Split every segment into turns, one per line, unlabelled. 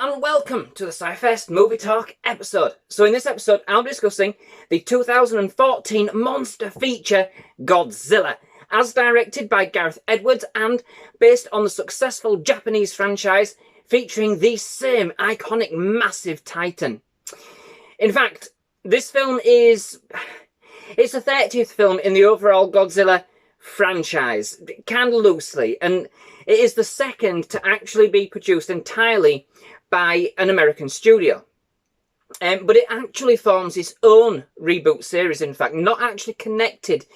And welcome to the SciFirst MovieTalk episode. So in this episode, I'll be discussing the 2014 monster feature, Godzilla, as directed by Gareth Edwards and based on the successful Japanese franchise featuring the same iconic massive titan. In fact, this film it's the 30th film in the overall Godzilla franchise, kind of loosely, and it is the second to actually be produced entirely by an American studio. But it actually forms its own reboot series, in fact, not actually connected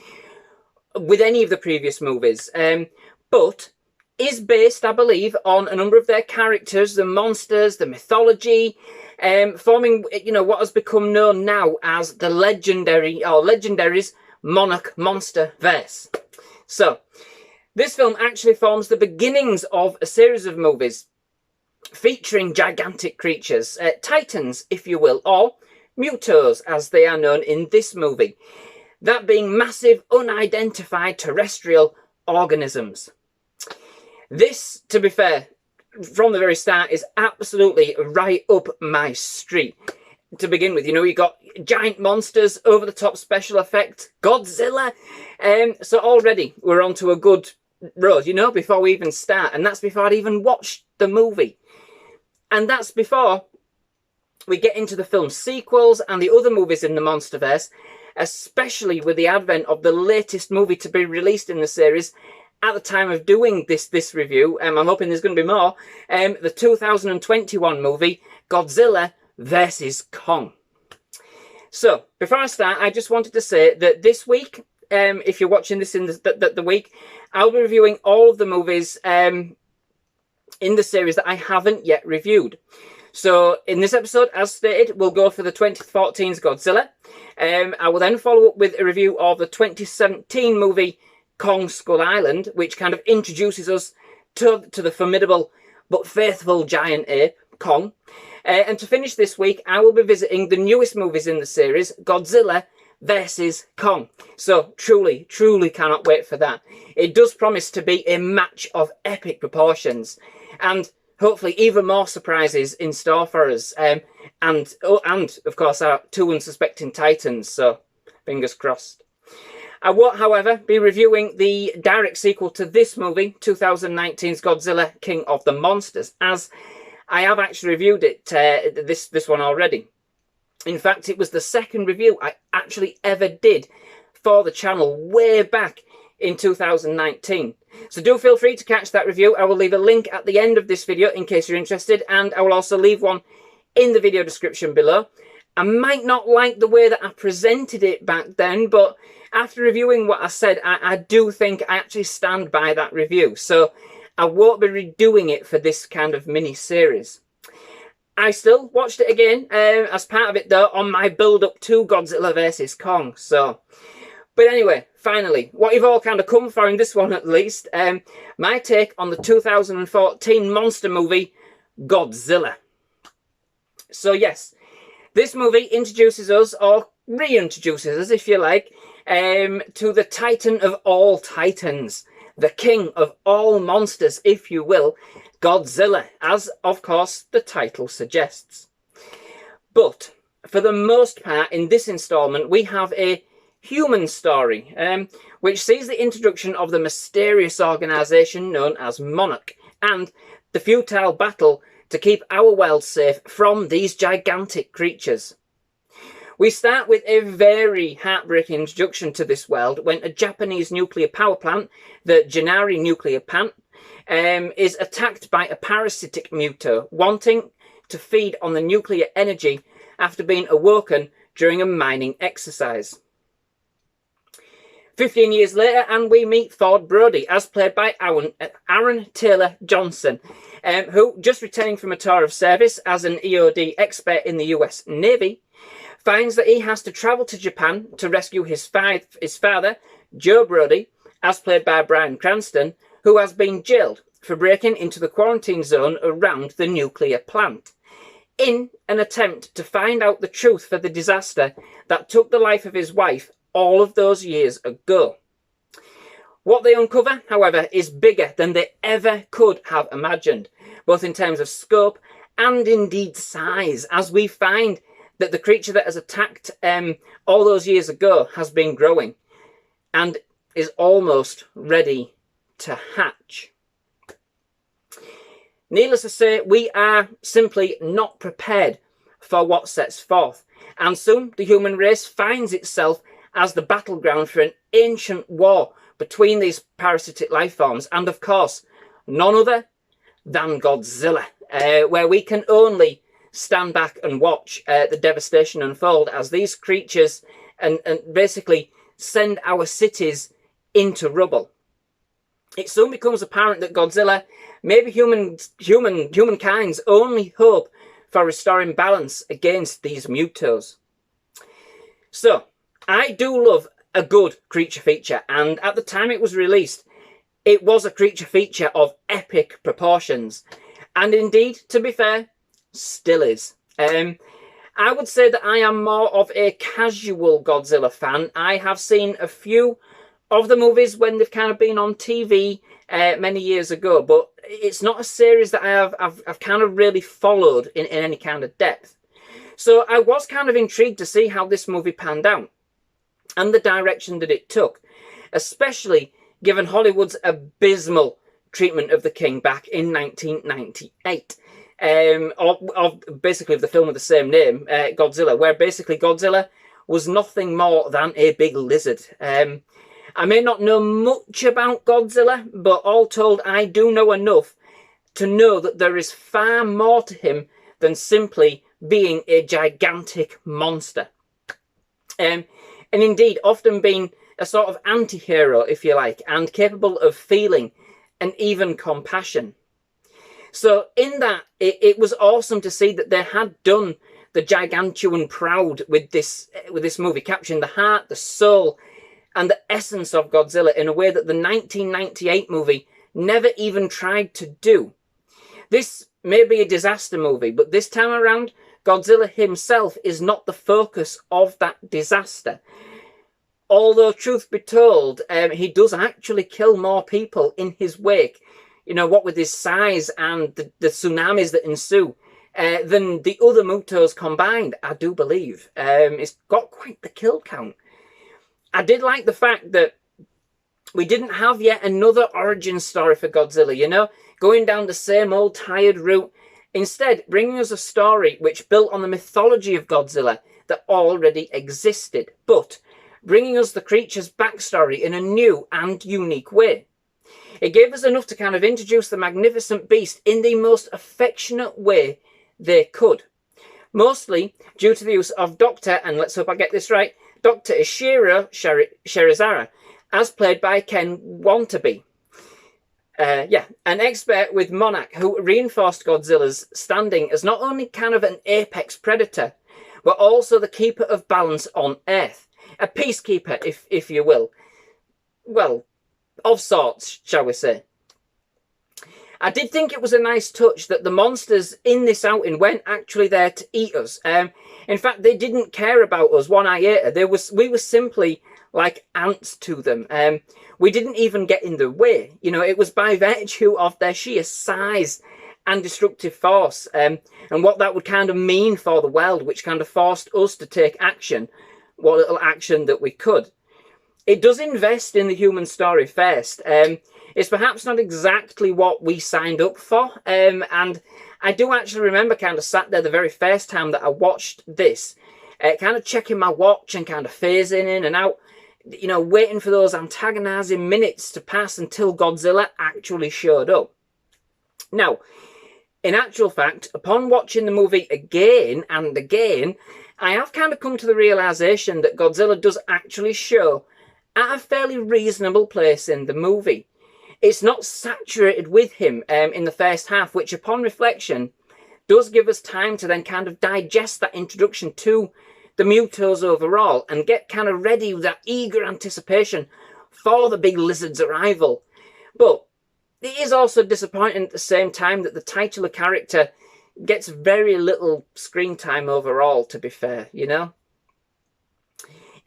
with any of the previous movies, but is based, I believe, on a number of their characters, the monsters, the mythology, forming, what has become known now as the Legendaries Monarch Monster Verse. So, this film actually forms the beginnings of a series of movies featuring gigantic creatures, titans, if you will, or mutos, as they are known in this movie. That being massive, unidentified terrestrial organisms. This, to be fair, from the very start, is absolutely right up my street. To begin with, you got giant monsters, over-the-top special effects, Godzilla. So already we're onto a good road, before we even start. And that's before I'd even watched the movie. And that's before we get into the film's sequels and the other movies in the Monsterverse, especially with the advent of the latest movie to be released in the series at the time of doing this review. I'm hoping there's going to be more. The 2021 movie, Godzilla vs. Kong. So, before I start, I just wanted to say that this week, if you're watching this in the week, I'll be reviewing all of the movies in the series that I haven't yet reviewed. So, in this episode, as stated, we'll go for the 2014's Godzilla. I will then follow up with a review of the 2017 movie Kong Skull Island, which kind of introduces us to the formidable but faithful giant ape, Kong. And to finish this week, I will be visiting the newest movies in the series, Godzilla vs. Kong. So, truly cannot wait for that. It does promise to be a match of epic proportions. And hopefully even more surprises in store for us. And of course, our two unsuspecting titans. So, fingers crossed. I won't, however, be reviewing the direct sequel to this movie, 2019's Godzilla King of the Monsters, as I have actually reviewed it, this one already. In fact, it was the second review I actually ever did for the channel way back in 2019. So do feel free to catch that review. I will leave a link at the end of this video in case you're interested, and I will also leave one in the video description below. I might not like the way that I presented it back then, but after reviewing what I said, I do think I actually stand by that review. So I won't be redoing it for this kind of mini-series. I still watched it again, as part of it though, on my build-up to Godzilla vs. Kong. So, but anyway, finally, what you've all kind of come for in this one at least, my take on the 2014 monster movie, Godzilla. So yes, this movie introduces us, or reintroduces us if you like, to the titan of all titans, the king of all monsters, if you will, Godzilla, as of course the title suggests. But for the most part in this installment we have a human story, which sees the introduction of the mysterious organisation known as Monarch and the futile battle to keep our world safe from these gigantic creatures. We start with a very heartbreaking introduction to this world when a Japanese nuclear power plant, the Genari nuclear plant, is attacked by a parasitic muto wanting to feed on the nuclear energy after being awoken during a mining exercise. 15 years later, and we meet Ford Brody, as played by Aaron Taylor Johnson, who, just returning from a tour of service as an EOD expert in the US Navy, finds that he has to travel to Japan to rescue his father, Joe Brody, as played by Bryan Cranston, who has been jailed for breaking into the quarantine zone around the nuclear plant, in an attempt to find out the truth for the disaster that took the life of his wife all of those years ago. What they uncover, however, is bigger than they ever could have imagined, both in terms of scope and indeed size, as we find that the creature that has attacked all those years ago has been growing and is almost ready to hatch. Needless to say, we are simply not prepared for what sets forth, and soon the human race finds itself as the battleground for an ancient war between these parasitic life forms, and of course, none other than Godzilla, where we can only stand back and watch the devastation unfold as these creatures and basically send our cities into rubble. It soon becomes apparent that Godzilla may be humankind's only hope for restoring balance against these mutos. So, I do love a good creature feature, and at the time it was released, it was a creature feature of epic proportions. And indeed, to be fair, still is. I would say that I am more of a casual Godzilla fan. I have seen a few of the movies when they've kind of been on TV many years ago, but it's not a series that I've kind of really followed in any kind of depth. So I was kind of intrigued to see how this movie panned out and the direction that it took, especially given Hollywood's abysmal treatment of the king back in 1998. Of basically the film of the same name, Godzilla, where basically Godzilla was nothing more than a big lizard. I may not know much about Godzilla, but all told, I do know enough to know that there is far more to him than simply being a gigantic monster. And indeed, often being a sort of anti-hero, if you like, and capable of feeling and even compassion. So in that, it was awesome to see that they had done the gigantuan proud with this movie, capturing the heart, the soul, and the essence of Godzilla in a way that the 1998 movie never even tried to do. This may be a disaster movie, but this time around, Godzilla himself is not the focus of that disaster. Although, truth be told, he does actually kill more people in his wake, you know, what with his size and the tsunamis that ensue, than the other Mutos combined, I do believe. It's got quite the kill count. I did like the fact that we didn't have yet another origin story for Godzilla, you know, going down the same old tired route. Instead, bringing us a story which built on the mythology of Godzilla that already existed, but bringing us the creature's backstory in a new and unique way. It gave us enough to kind of introduce the magnificent beast in the most affectionate way they could. Mostly due to the use of Dr. and let's hope I get this right, Dr. Ishiro Sherazara, as played by Ken Watanabe. An expert with Monarch who reinforced Godzilla's standing as not only kind of an apex predator, but also the keeper of balance on Earth. A peacekeeper, if you will. Well, of sorts, shall we say. I did think it was a nice touch that the monsters in this outing weren't actually there to eat us. In fact, they didn't care about us one iota. We were simply like ants to them. We didn't even get in the way. You know, it was by virtue of their sheer size and destructive force, and what that would kind of mean for the world, which kind of forced us to take action, what little action that we could. It does invest in the human story first. It's perhaps not exactly what we signed up for, and I do actually remember kind of sat there the very first time that I watched this, kind of checking my watch and kind of phasing in and out, you know, waiting for those antagonizing minutes to pass until Godzilla actually showed up. Now, in actual fact, upon watching the movie again and again, I have kind of come to the realization that Godzilla does actually show at a fairly reasonable place in the movie. It's not saturated with him in the first half, which upon reflection does give us time to then kind of digest that introduction to the Mutos overall and get kind of ready with that eager anticipation for the big lizard's arrival. But it is also disappointing at the same time that the titular character gets very little screen time overall, to be fair, you know.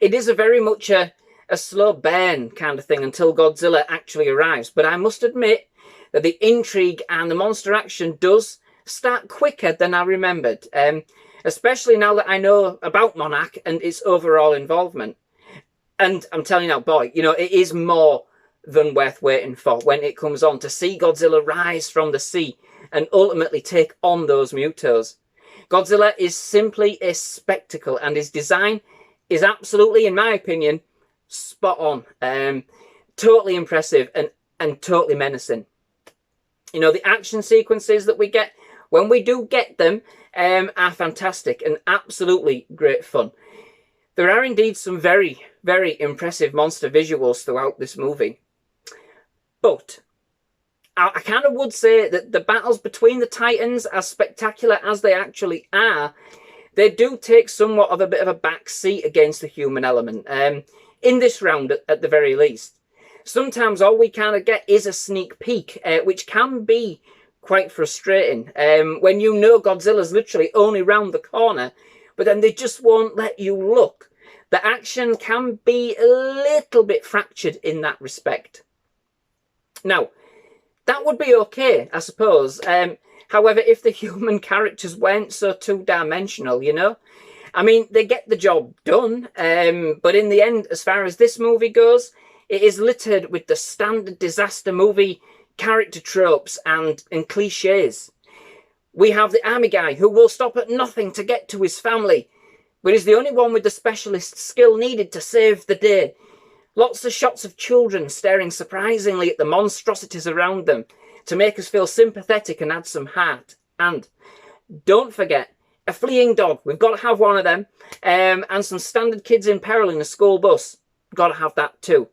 It is a very much a slow burn kind of thing until Godzilla actually arrives. But I must admit that the intrigue and the monster action does start quicker than I remembered, especially now that I know about Monarch and its overall involvement. And I'm telling you now, boy, you know, it is more than worth waiting for when it comes on to see Godzilla rise from the sea and ultimately take on those Mutos. Godzilla is simply a spectacle, and his design is absolutely, in my opinion, spot on. Totally impressive and totally menacing. You know, the action sequences that we get, when we do get them, are fantastic and absolutely great fun. There are indeed some very, very impressive monster visuals throughout this movie. But I kind of would say that the battles between the Titans, as spectacular as they actually are, they do take somewhat of a bit of a back seat against the human element, in this round at the very least. Sometimes all we kind of get is a sneak peek, which can be quite frustrating, when you know Godzilla's literally only round the corner, but then they just won't let you look. The action can be a little bit fractured in that respect. Now, that would be okay, I suppose. However, if the human characters weren't so two-dimensional, you know? I mean, they get the job done, but in the end, as far as this movie goes, it is littered with the standard disaster movie character tropes and cliches. We have the army guy who will stop at nothing to get to his family, but is the only one with the specialist skill needed to save the day. Lots of shots of children staring surprisingly at the monstrosities around them to make us feel sympathetic and add some heart. And don't forget, a fleeing dog. We've got to have one of them. And some standard kids in peril in a school bus. Got to have that too.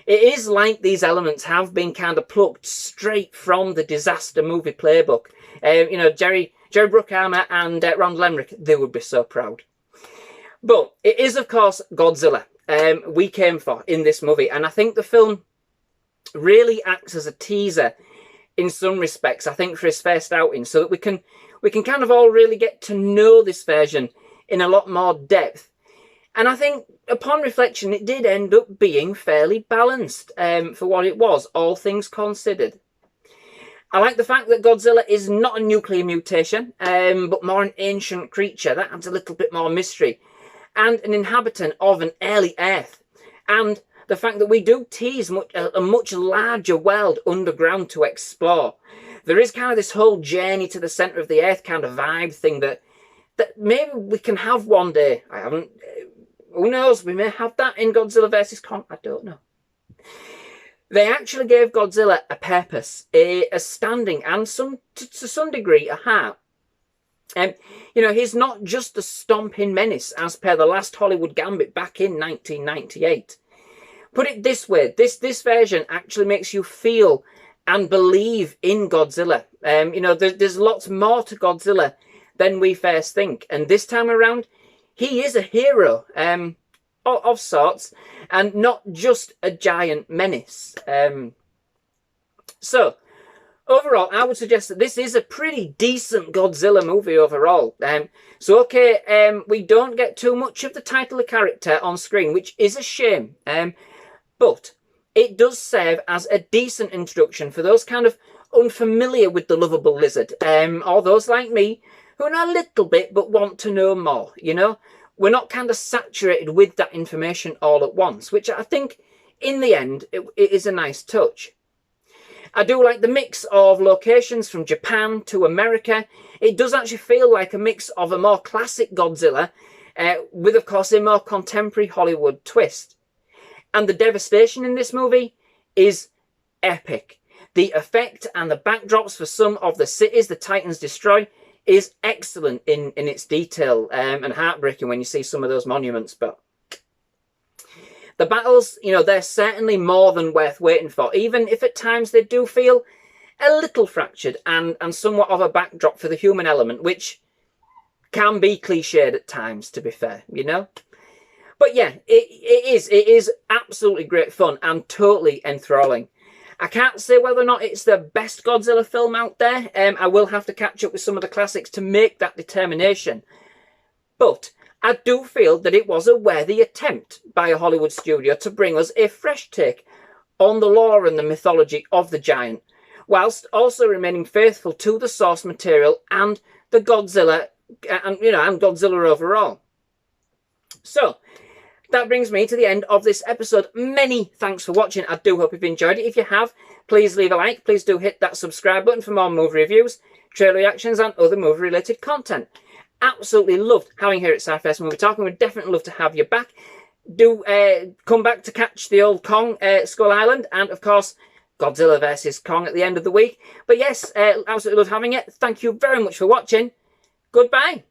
It is like these elements have been kind of plucked straight from the disaster movie playbook. You know, Jerry Bruckheimer and Ron Lemrick, they would be so proud. But it is, of course, Godzilla we came for in this movie. And I think the film really acts as a teaser in some respects, I think, for his first outing, so that we can kind of all really get to know this version in a lot more depth. And I think, upon reflection, it did end up being fairly balanced for what it was, all things considered. I like the fact that Godzilla is not a nuclear mutation, but more an ancient creature. That adds a little bit more mystery. And an inhabitant of an early Earth. And the fact that we do tease a much larger world underground to explore. There is kind of this whole journey to the centre of the Earth kind of vibe thing that maybe we can have one day. I haven't... Who knows? We may have that in Godzilla vs. Kong. I don't know. They actually gave Godzilla a purpose, a standing, and to some degree a heart. You know, he's not just a stomping menace as per the last Hollywood Gambit back in 1998. Put it this way, this version actually makes you feel and believe in Godzilla. You know, there's lots more to Godzilla than we first think. And this time around, he is a hero of sorts, and not just a giant menace. So, overall, I would suggest that this is a pretty decent Godzilla movie overall. So, okay, we don't get too much of the titular character on screen, which is a shame. But it does serve as a decent introduction for those kind of unfamiliar with the lovable lizard, or those like me who know a little bit but want to know more, you know? We're not kind of saturated with that information all at once, which I think, in the end, it is a nice touch. I do like the mix of locations from Japan to America. It does actually feel like a mix of a more classic Godzilla with, of course, a more contemporary Hollywood twist. And the devastation in this movie is epic. The effect and the backdrops for some of the cities the Titans destroy is excellent in its detail, and heartbreaking when you see some of those monuments. But the battles, you know, they're certainly more than worth waiting for, even if at times they do feel a little fractured and somewhat of a backdrop for the human element, which can be cliched at times, to be fair, you know? But yeah, it is absolutely great fun and totally enthralling. I can't say whether or not it's the best Godzilla film out there. I will have to catch up with some of the classics to make that determination. But I do feel that it was a worthy attempt by a Hollywood studio to bring us a fresh take on the lore and the mythology of the giant, whilst also remaining faithful to the source material and the Godzilla, and Godzilla overall. So, that brings me to the end of this episode. Many thanks for watching. I do hope you've enjoyed it. If you have, please leave a like. Please do hit that subscribe button for more movie reviews, trailer reactions, and other movie-related content. Absolutely loved having here at SciFirst MovieTalk, and we'd definitely love to have you back. Do come back to catch the old Kong, Skull Island, and of course, Godzilla versus Kong at the end of the week. But yes, absolutely loved having it. Thank you very much for watching. Goodbye.